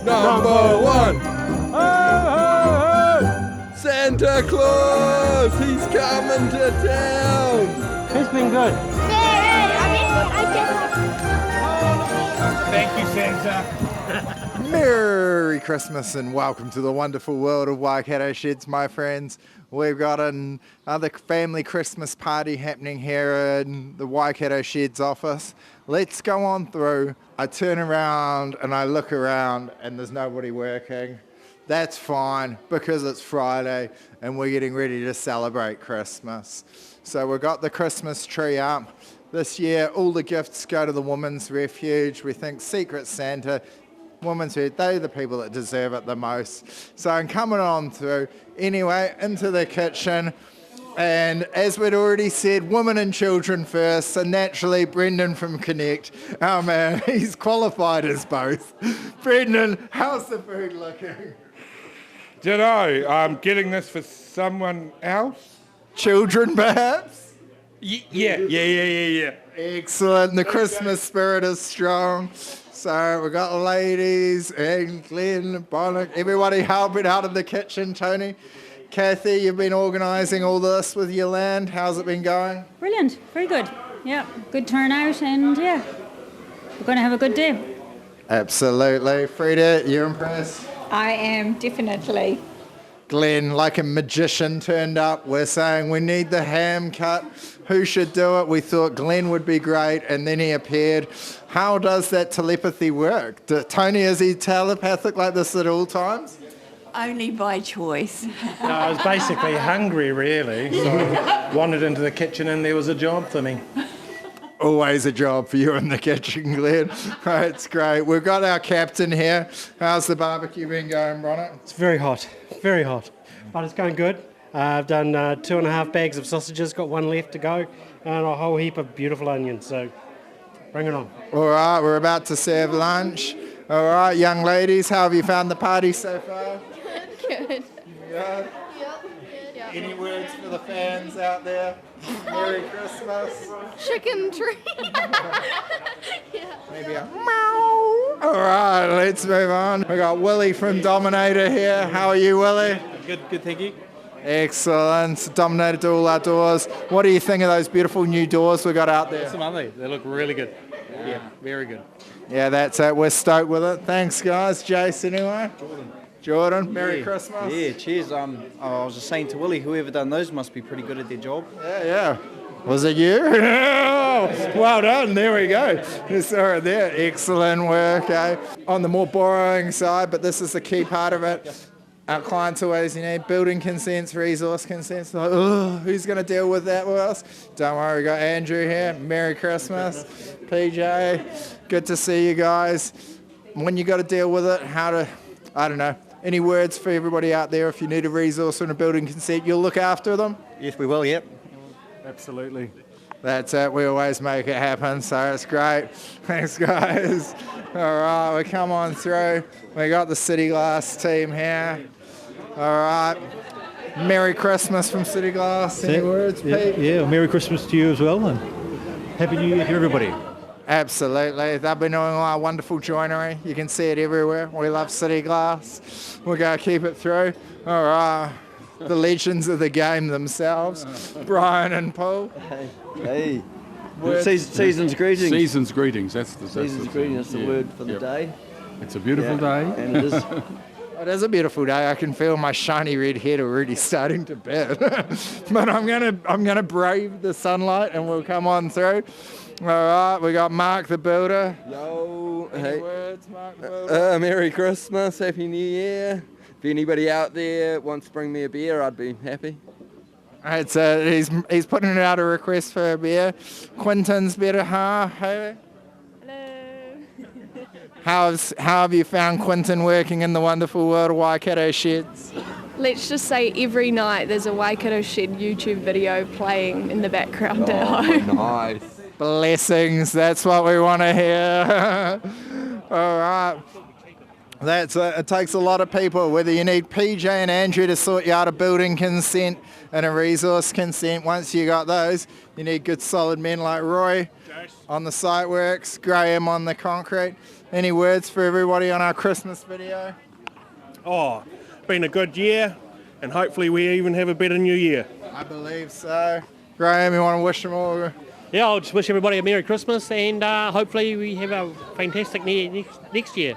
Number one. Ho, ho, ho! Santa Claus, he's coming to town. It's been good. Thank you, Santa. Merry Christmas and welcome to the wonderful world of Waikato Sheds, my friends. We've got another family Christmas party happening here in the Waikato Sheds office. Let's go on through. I turn around and I look around and there's nobody working. That's fine because it's Friday and we're getting ready to celebrate Christmas. So we've got the Christmas tree up. This year, all the gifts go to the Women's Refuge. We think Secret Santa, Women's Refuge, they're the people that deserve it the most. So I'm coming on through, anyway, into the kitchen. And as we'd already said, women and children first. So naturally, Brendan from Connect, our man, he's qualified as both. Brendan, how's the food looking? Dunno, I'm getting this for someone else? Children, perhaps? Yeah. Excellent. The Christmas spirit is strong. So we've got ladies and Glenn, Bonnet, everybody helping out in the kitchen. Tony, Kathy, you've been organising all this with your land. How's it been going? Brilliant, very good. Yeah, good turnout and yeah, we're going to have a good day. Absolutely. Frida, you impressed? I am, definitely. Glenn, like a magician, turned up. We're saying we need the ham cut. Who should do it? We thought Glenn would be great, and then he appeared. How does that telepathy work? Tony, is he telepathic like this at all times? Only by choice. No, I was basically hungry, really. So I wandered into the kitchen and there was a job for me. Always a job for you in the kitchen, Glenn. It's great. We've got our captain here. How's the barbecue been going, Bronnet? It's very hot, but it's going good. I've done 2.5 bags of sausages, got one left to go, and a whole heap of beautiful onions, so bring it on. All right, we're about to serve lunch. All right, young ladies, how have you found the party so far? Good. Yeah. Yep. Any words for the fans out there? Merry Christmas. Chicken tree. Maybe a meow. All right, let's move on. We got Willie from Dominator here. How are you, Willie? Good, thank you. Excellent. Dominator do all our doors. What do you think of those beautiful new doors we got out there? That's lovely. They look really good. Yeah, very good. Yeah, that's it. We're stoked with it. Thanks, guys. Jace, anyway? Jordan, Merry Christmas. Yeah, cheers. I was just saying to Willie, whoever done those must be pretty good at their job. Yeah. Was it you? Well done. There we go. You saw it there. Excellent work. On the more boring side, but this is the key part of it. Our clients always, building consents, resource consents. Like, who's going to deal with that with us? Don't worry, we got Andrew here. Merry Christmas. PJ, good to see you guys. When you got to deal with it, I don't know. Any words for everybody out there? If you need a resource and a building consent, you'll look after them? Yes, we will, yep. Absolutely. That's it. We always make it happen, so it's great. Thanks, guys. All right, we come on through. We got the City Glass team here. All right. Merry Christmas from City Glass. Any words, Pete? Yeah, Merry Christmas to you as well, and Happy New Year to everybody. Absolutely. They've been doing all our wonderful joinery. You can see it everywhere. We love City Glass. We're going to keep it through. All right. The legends of the game themselves, Brian and Paul. Hey. Season's greetings. Season's greetings. That's the word for the day. It's a beautiful day. And it is. It is a beautiful day. I can feel my shiny red head already starting to burn. But I'm gonna brave the sunlight and we'll come on through. All right, we got Mark the Builder. Yo, Any words, Mark the Builder? Merry Christmas, Happy New Year. If anybody out there wants to bring me a beer, I'd be happy. Right, so he's putting out a request for a beer. Quinton's better, huh? Hey? How have you found Quinton working in the wonderful world of Waikato Sheds? Let's just say every night there's a Waikato Shed YouTube video playing in the background at home. Nice. Blessings, that's what we want to hear. All right. It takes a lot of people, whether you need PJ and Andrew to sort you out a building consent and a resource consent. Once you got those, you need good solid men like Roy on the site works, Graham on the concrete. Any words for everybody on our Christmas video? Oh, been a good year, and hopefully we even have a better new year. I believe so. Graham, you want to wish them all? Yeah, I'll just wish everybody a Merry Christmas, and hopefully we have a fantastic next year.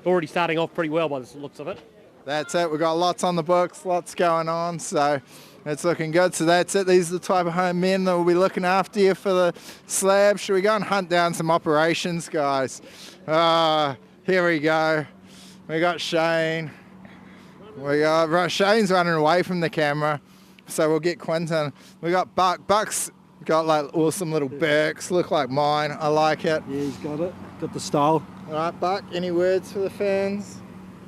Already starting off pretty well by the looks of it. That's it. We've got lots on the books, lots going on, so it's looking good. So that's it. These are the type of home men that will be looking after you for the slab. Should we go and hunt down some operations, guys? Here we go. We got Shane. Shane's running away from the camera, so we'll get Quentin. We got Buck. Buck's got like awesome little Birks, look like mine. I like it. Yeah, he's got it. Got the style. All right, Buck, any words for the fans?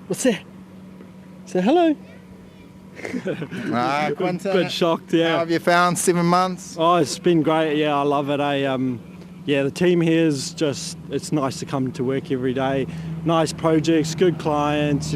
What's that? Say hello. Quentin. Bit shocked, yeah. How have you found 7 months? Oh, it's been great. Yeah, I love it. Yeah, the team here is just, it's nice to come to work every day. Nice projects, good clients,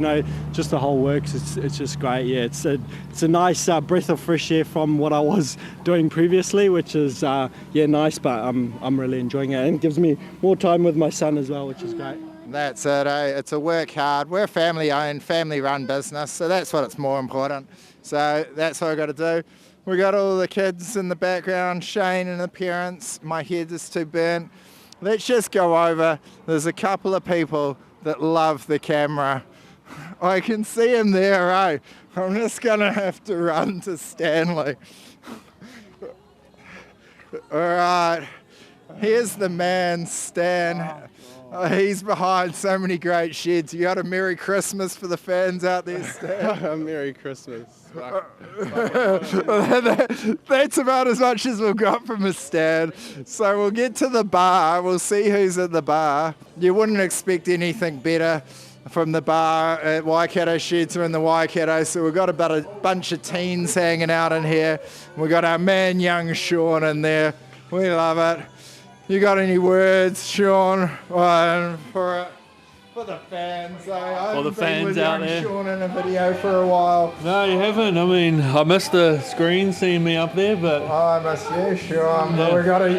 just the whole works. It's just great. Yeah, it's a nice breath of fresh air from what I was doing previously, which is nice. But I'm really enjoying it, and it gives me more time with my son as well, which is great. That's it. It's a work hard. We're a family-owned, family-run business, so that's what's more important. So that's what I've got to do. We got all the kids in the background, Shane and the parents. My head is too burnt. Let's just go over. There's a couple of people that love the camera. I can see him there, eh? I'm just gonna have to run to Stanley. All right, here's the man, Stan. He's behind so many great sheds. You got a Merry Christmas for the fans out there, Stan? Merry Christmas. That's about as much as we've got from a Stan. So we'll get to the bar. We'll see who's at the bar. You wouldn't expect anything better from the bar at Waikato Sheds or in the Waikato. So we've got about a bunch of teens hanging out in here. We've got our man, young Sean, in there. We love it. You got any words, Sean, for the fans? I haven't been with young Sean in a video for a while. No, you haven't. I mean, I missed the screen seeing me up there, but... I missed you, Sean. Yeah.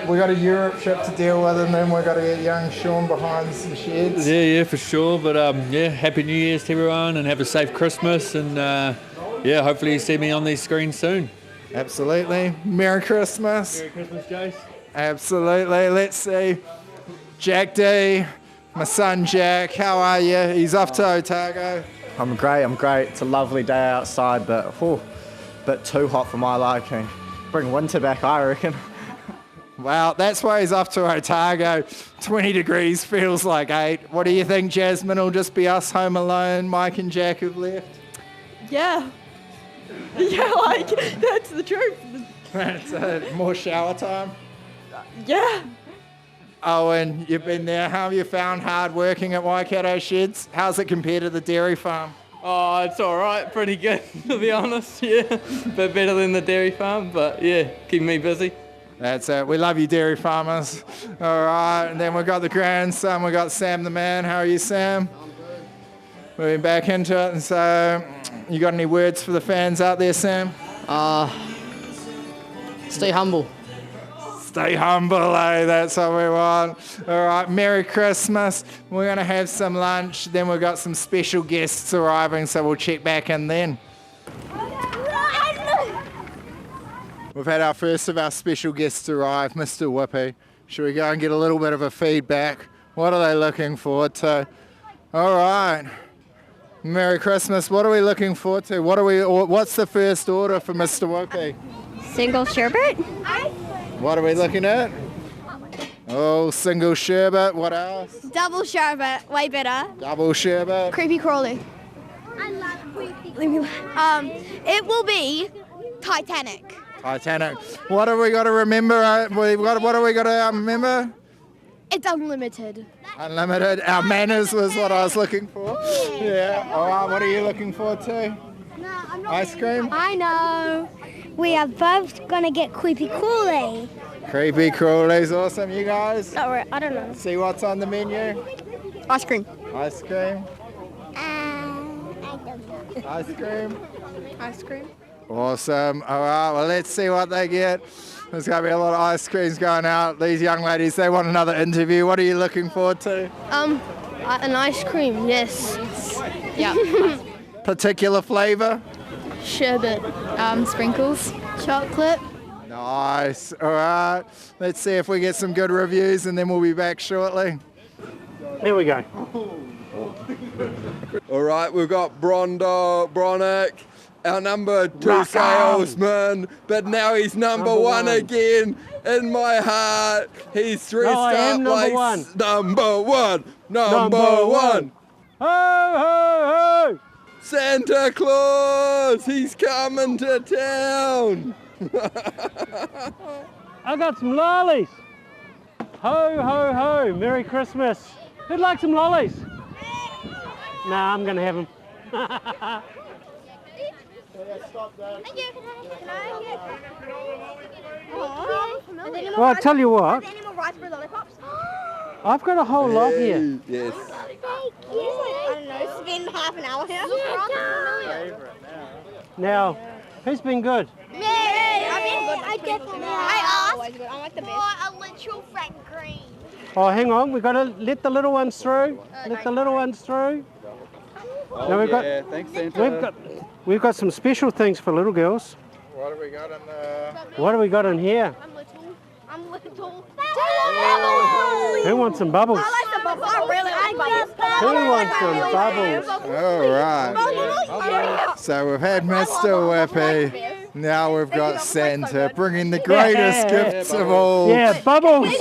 We got a Europe trip to deal with, and then we've got to get young Sean behind some sheds. Yeah, for sure. But Happy New Year's to everyone, and have a safe Christmas, and hopefully you see me on these screens soon. Absolutely. Merry Christmas. Merry Christmas, Jace. Absolutely. Let's see. Jack D, my son Jack, how are you? He's off to Otago. I'm great. It's a lovely day outside, but a bit too hot for my liking. Bring winter back, I reckon. Wow, that's why he's off to Otago. 20 degrees feels like 8. What do you think, Jasmine? It'll just be us home alone, Mike and Jack have left? Yeah. Yeah, that's the truth. That's more shower time? Yeah. Owen, you've been there. How have you found hard working at Waikato Sheds? How's it compared to the dairy farm? Oh, it's all right. Pretty good, to be honest. Yeah, bit better than the dairy farm, but yeah, keeping me busy. That's it. We love you, dairy farmers. All right, and then we've got the grandson. We've got Sam the man. How are you, Sam? I'm good. Moving back into it. And so, you got any words for the fans out there, Sam? Stay humble. Stay humble, eh? That's what we want. All right, Merry Christmas. We're going to have some lunch. Then we've got some special guests arriving, so we'll check back in then. We've had our first of our special guests arrive, Mr. Whippy. Should we go and get a little bit of a feedback? What are they looking forward to? All right. Merry Christmas. What are we looking forward to? What's the first order for Mr. Whippy? Single sherbet. What are we looking at? Oh, single sherbet. What else? Double sherbet. Way better. Double sherbet. Creepy crawly. I love creepy crawly. It will be Titanic. Titanic. What have we got to remember? What have we got to remember? It's unlimited. Unlimited. Our manners was what I was looking for. Yeah. All right. What are you looking forward to? Ice cream? I know. We are both going to get creepy crawly. Creepy crawly's awesome. You guys? I don't know. See what's on the menu? Ice cream. Ice cream? I don't know. Ice cream? Ice cream. Awesome. All right. Well, let's see what they get. There's going to be a lot of ice creams going out. These young ladies, they want another interview. What are you looking forward to? An ice cream, yes. Yeah. Particular flavour? Sherbet. Sprinkles. Chocolate. Nice. All right. Let's see if we get some good reviews and then we'll be back shortly. Here we go. All right, we've got Bronick, our number 2 Rock on. salesman, but now he's number one again in my heart. He's dressed No, I am up number like one. number one. Number Number one. Ho, ho, ho! Santa Claus, he's coming to town. I got some lollies. Ho, ho, ho. Merry Christmas. Who'd like some lollies? Nah, I'm going to have them. Well, I tell you what, I've got a whole lot here. Yes. I don't know, spend half an hour here. Now, who's been good? I definitely. I asked for a literal Frank Green. Oh, hang on, we've got to let the little ones through. Let the little ones through. Now Thanks, Santa. We've got some special things for little girls. What have we got in there? What do we got in here? I'm little. Who wants some bubbles? I like the bubbles. I really like bubbles. Who wants some bubbles? All right. So we've had Mr. Whippy. Now we've got Santa bringing the greatest gifts of all. Yeah, bubbles.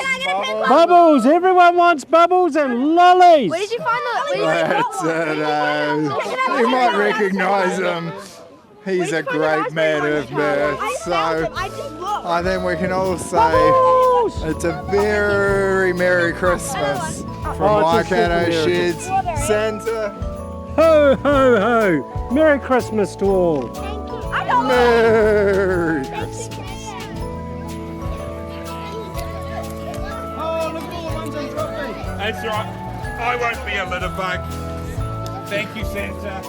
Bubbles. Everyone wants bubbles and lollies. Where did you find the? That's it. You might recognise him. He's a great man of mirth. So I think we can all say it's a very Merry Christmas from Waikato Sheds. Santa. Ho, ho, ho. Merry Christmas to all. Merry Christmas. Oh, look at all the ones I'm dropping. That's right. I won't be a litter bug. Thank you, Santa.